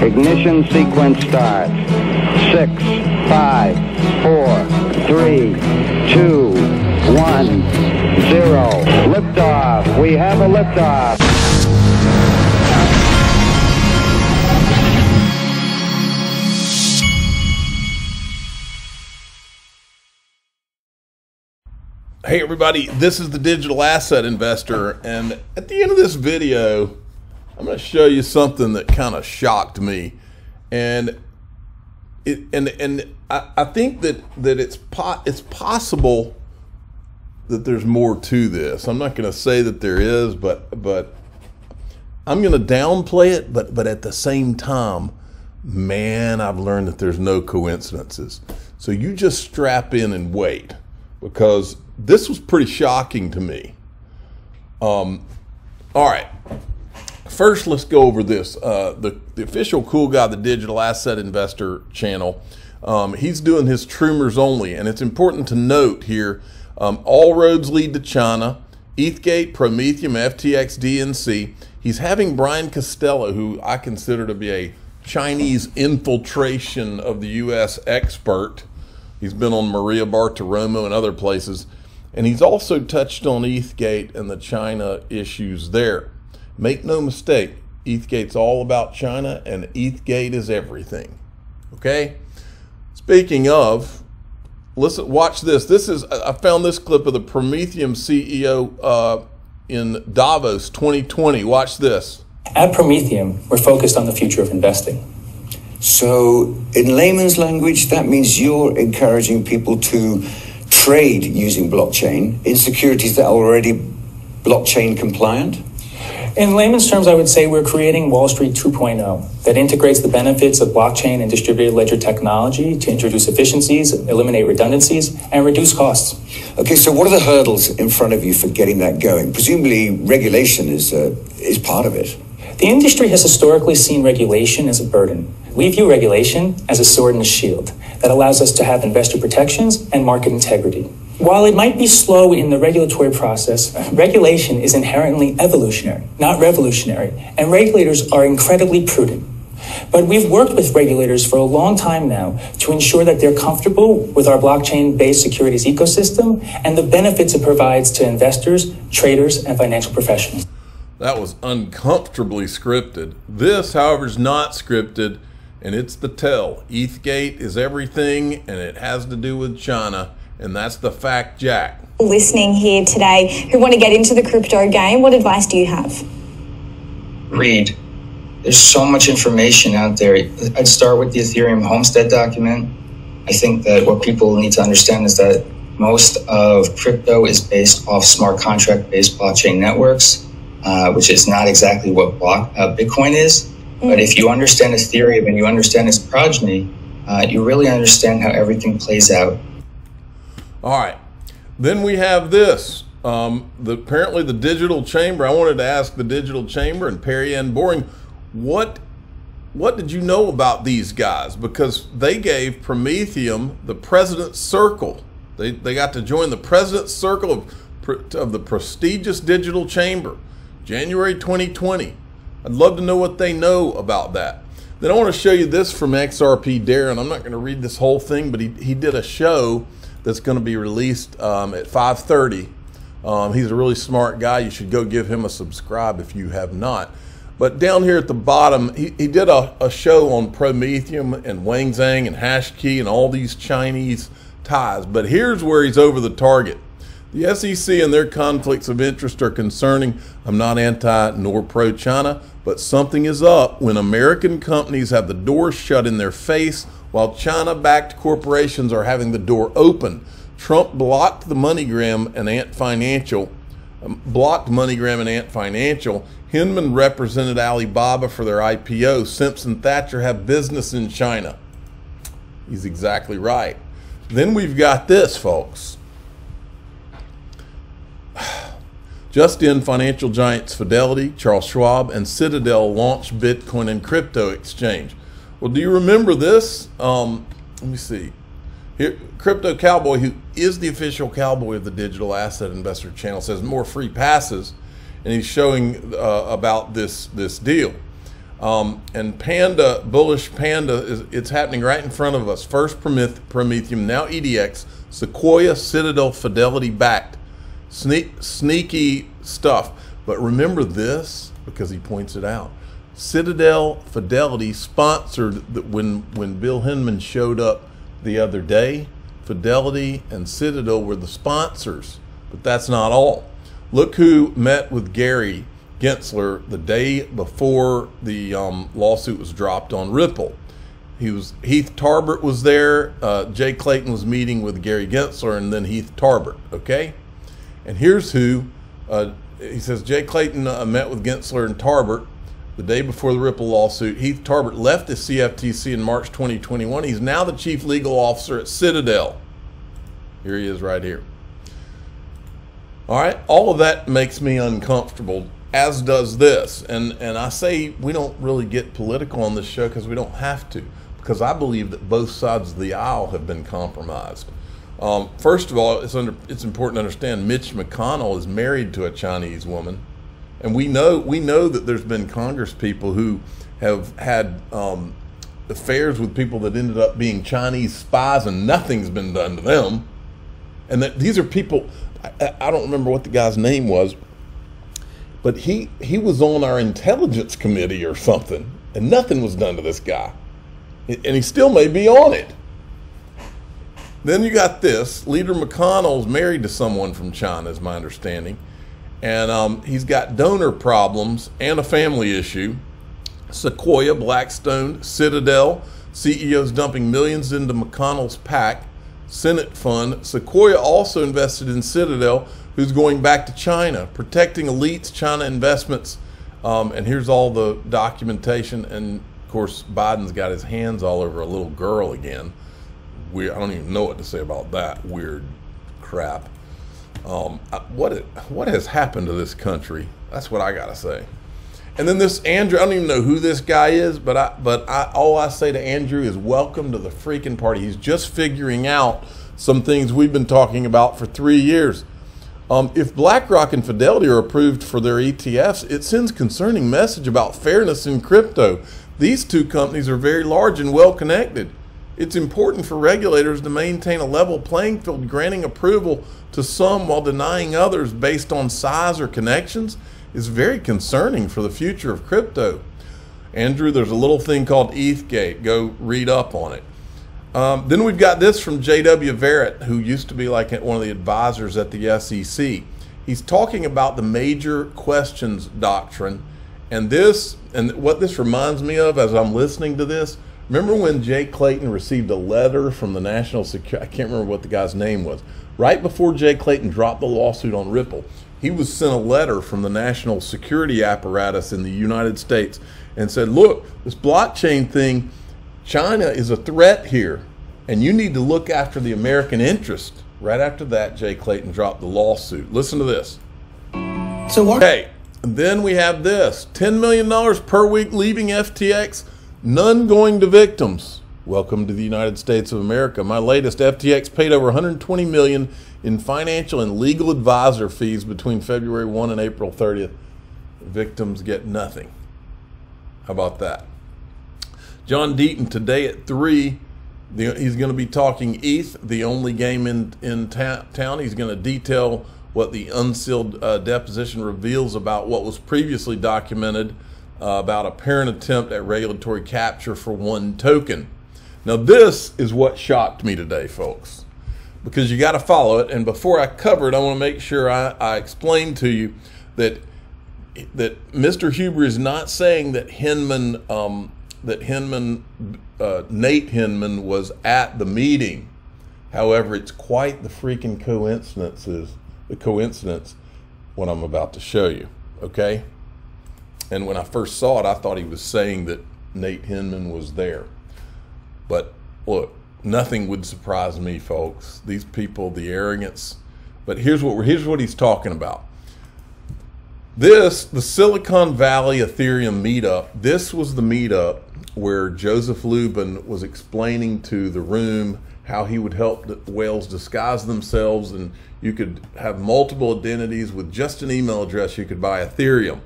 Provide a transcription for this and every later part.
Ignition sequence start. 6, 5, 4, 3, 2, 1, 0. Liftoff. We have a liftoff. Hey everybody, this is the Digital Asset Investor, and at the end of this video, I'm going to show you something that kind of shocked me, and I think that it's possible that there's more to this. I'm not going to say that there is, but I'm going to downplay it. But at the same time, man, I've learned that there's no coincidences. So you just strap in and wait, because this was pretty shocking to me. All right. First, let's go over this. The official cool guy, the Digital Asset Investor channel, he's doing his Troomers only. And it's important to note here, all roads lead to China, ETHgate, Prometheum, FTX, DNC. He's having Brian Costello, who I consider to be a Chinese infiltration of the U.S. expert. He's been on Maria Bartiromo and other places. And he's also touched on ETHgate and the China issues there. Make no mistake, ETHgate's all about China, and ETHgate is everything. Okay? Speaking of, listen, watch this. I found this clip of the Prometheum CEO in Davos 2020. Watch this. At Prometheum, we're focused on the future of investing. So, in layman's language, that means you're encouraging people to trade using blockchain in securities that are already blockchain compliant? In layman's terms, I would say we're creating Wall Street 2.0 that integrates the benefits of blockchain and distributed ledger technology to introduce efficiencies, eliminate redundancies, and reduce costs. Okay, so what are the hurdles in front of you for getting that going? Presumably regulation is part of it. The industry has historically seen regulation as a burden. We view regulation as a sword and a shield that allows us to have investor protections and market integrity. While it might be slow in the regulatory process, regulation is inherently evolutionary, not revolutionary, and regulators are incredibly prudent. But we've worked with regulators for a long time now to ensure that they're comfortable with our blockchain-based securities ecosystem and the benefits it provides to investors, traders, and financial professionals. That was uncomfortably scripted. This, however, is not scripted, and it's the tell. ETHgate is everything, and it has to do with China, and that's the fact, Jack. Listening here today who want to get into the crypto game, what advice do you have? Read. There's so much information out there. I'd start with the Ethereum Homestead document. I think that what people need to understand is that most of crypto is based off smart contract-based blockchain networks, which is not exactly what Bitcoin is. But if you understand Ethereum and you understand its progeny, you really understand how everything plays out. All right. Then we have this. Apparently the Digital Chamber. I wanted to ask the Digital Chamber and Perry N. Boring, what did you know about these guys? Because they gave Prometheum the President's Circle. They got to join the President's Circle of the prestigious Digital Chamber, January 2020. I'd love to know what they know about that. Then I want to show you this from XRP Darren. I'm not going to read this whole thing, but he did a show that's going to be released at 5:30. He's a really smart guy. You should go give him a subscribe if you have not. But down here at the bottom, he did a show on Prometheum and Wang Zhang and Hashkey and all these Chinese ties. But here's where he's over the target. The SEC and their conflicts of interest are concerning. I'm not anti nor pro-China, but something is up when American companies have the doors shut in their face while China-backed corporations are having the door open. Trump blocked the MoneyGram and Ant Financial. Hinman represented Alibaba for their IPO. Simpson Thatcher have business in China. He's exactly right. Then we've got this, folks. Just in, financial giants Fidelity, Charles Schwab, and Citadel launched Bitcoin and crypto exchange. Well, do you remember this? Let me see. Here, Crypto Cowboy, who is the official cowboy of the Digital Asset Investor channel, says more free passes, and he's showing about this deal. And Panda, bullish Panda, it's happening right in front of us. First Prometheum, now EDX, Sequoia, Citadel, Fidelity backed. Sneaky stuff. But remember this, because he points it out. Citadel, Fidelity sponsored, when Bill Hinman showed up the other day, Fidelity and Citadel were the sponsors. But that's not all. Look who met with Gary Gensler the day before the lawsuit was dropped on Ripple. Heath Tarbert was there. Jay Clayton was meeting with Gary Gensler, and then Heath Tarbert. Okay, and here's who. He says Jay Clayton met with Gensler and Tarbert the day before the Ripple lawsuit. Heath Tarbert left the CFTC in March 2021. He's now the chief legal officer at Citadel. Here he is right here. All right, all of that makes me uncomfortable, as does this. And I say we don't really get political on this show because we don't have to, because I believe that both sides of the aisle have been compromised. First of all, it's important to understand Mitch McConnell is married to a Chinese woman, and we know that there's been Congress people who have had affairs with people that ended up being Chinese spies, and nothing's been done to them. And that these are people, I don't remember what the guy's name was, but he was on our intelligence committee or something, and nothing was done to this guy, and he still may be on it. Then you got this. Leader McConnell's married to someone from China, is my understanding. And he's got donor problems and a family issue. Sequoia, Blackstone, Citadel, CEOs dumping millions into McConnell's PAC, Senate fund. Sequoia also invested in Citadel, who's going back to China, protecting elites, China investments. And here's all the documentation. And, of course, Biden's got his hands all over a little girl again. I don't even know what to say about that weird crap. What has happened to this country? That's what I gotta say. And then this Andrew, I don't even know who this guy is, but all I say to Andrew is welcome to the freaking party. He's just figuring out some things we've been talking about for 3 years. If BlackRock and Fidelity are approved for their ETFs, it sends concerning message about fairness in crypto. These two companies are very large and well connected. It's important for regulators to maintain a level playing field, granting approval to some while denying others based on size or connections is very concerning for the future of crypto. Andrew, there's a little thing called ETHgate. Go read up on it. Then we've got this from J.W. Verrett, who used to be like one of the advisors at the SEC. He's talking about the major questions doctrine, and what this reminds me of as I'm listening to this. Remember when Jay Clayton received a letter from the National Security, I can't remember what the guy's name was. Right before Jay Clayton dropped the lawsuit on Ripple, he was sent a letter from the national security apparatus in the United States and said, look, this blockchain thing, China is a threat here, and you need to look after the American interest. Right after that, Jay Clayton dropped the lawsuit. Listen to this. So what? Okay, and then we have this, $10 million per week leaving FTX. None going to victims. Welcome to the United States of America. My latest, FTX paid over $120 million in financial and legal advisor fees between February 1 and April 30th. Victims get nothing. How about that? John Deaton today at 3. He's going to be talking ETH, the only game in town. He's going to detail what the unsealed deposition reveals about what was previously documented about apparent attempt at regulatory capture for one token. Now this is what shocked me today, folks, because you got to follow it. And before I cover it, I want to make sure I explain to you that Mr. Huber is not saying that Nate Hinman was at the meeting. However, it's quite the freaking coincidence what I'm about to show you. Okay. And when I first saw it, I thought he was saying that Nate Hinman was there. But look, nothing would surprise me, folks. These people, the arrogance. But here's what he's talking about. The Silicon Valley Ethereum meetup, this was the meetup where Joseph Lubin was explaining to the room how he would help the whales disguise themselves, and you could have multiple identities with just an email address. You could buy Ethereum.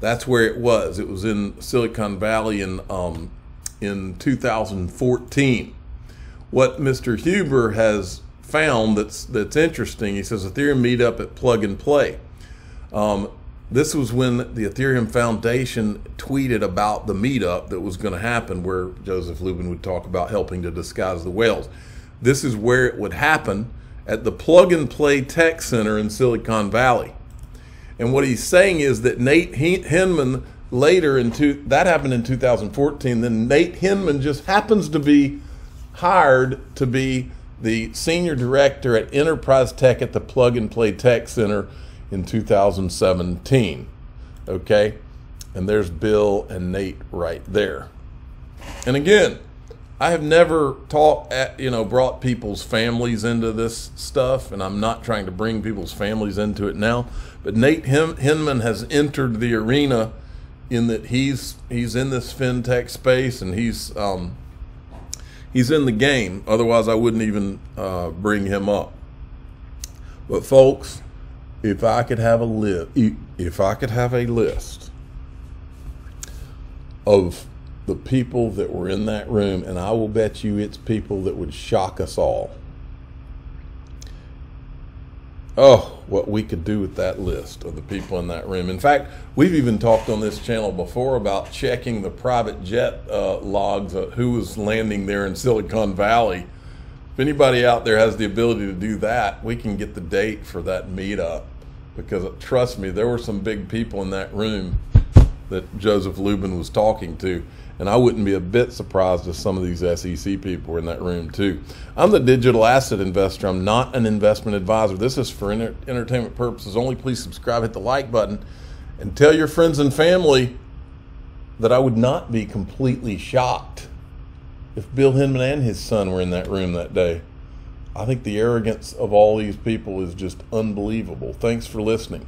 That's where it was. It was in Silicon Valley in 2014. What Mr. Huber has found that's interesting, he says Ethereum meetup at Plug and Play. This was when the Ethereum Foundation tweeted about the meetup that was going to happen, where Joseph Lubin would talk about helping to disguise the whales. This is where it would happen, at the Plug and Play Tech Center in Silicon Valley. And what he's saying is that Nate Hinman later that happened in 2014. Then Nate Hinman just happens to be hired to be the senior director at Enterprise Tech at the Plug and Play Tech Center in 2017. Okay, and there's Bill and Nate right there. And again, I have never brought people's families into this stuff, and I'm not trying to bring people's families into it now. But Nate Hinman has entered the arena in that he's in this fintech space, and he's in the game. Otherwise, I wouldn't even bring him up. But folks, if I could have a list of the people that were in that room, and I will bet you it's people that would shock us all. Oh, what we could do with that list of the people in that room. In fact, we've even talked on this channel before about checking the private jet logs of who was landing there in Silicon Valley. If anybody out there has the ability to do that, we can get the date for that meetup, because trust me, there were some big people in that room that Joseph Lubin was talking to. And I wouldn't be a bit surprised if some of these SEC people were in that room too. I'm the digital asset investor. I'm not an investment advisor. This is for entertainment purposes only. Please subscribe, hit the like button, and tell your friends and family that I would not be completely shocked if Bill Hinman and his son were in that room that day. I think the arrogance of all these people is just unbelievable. Thanks for listening.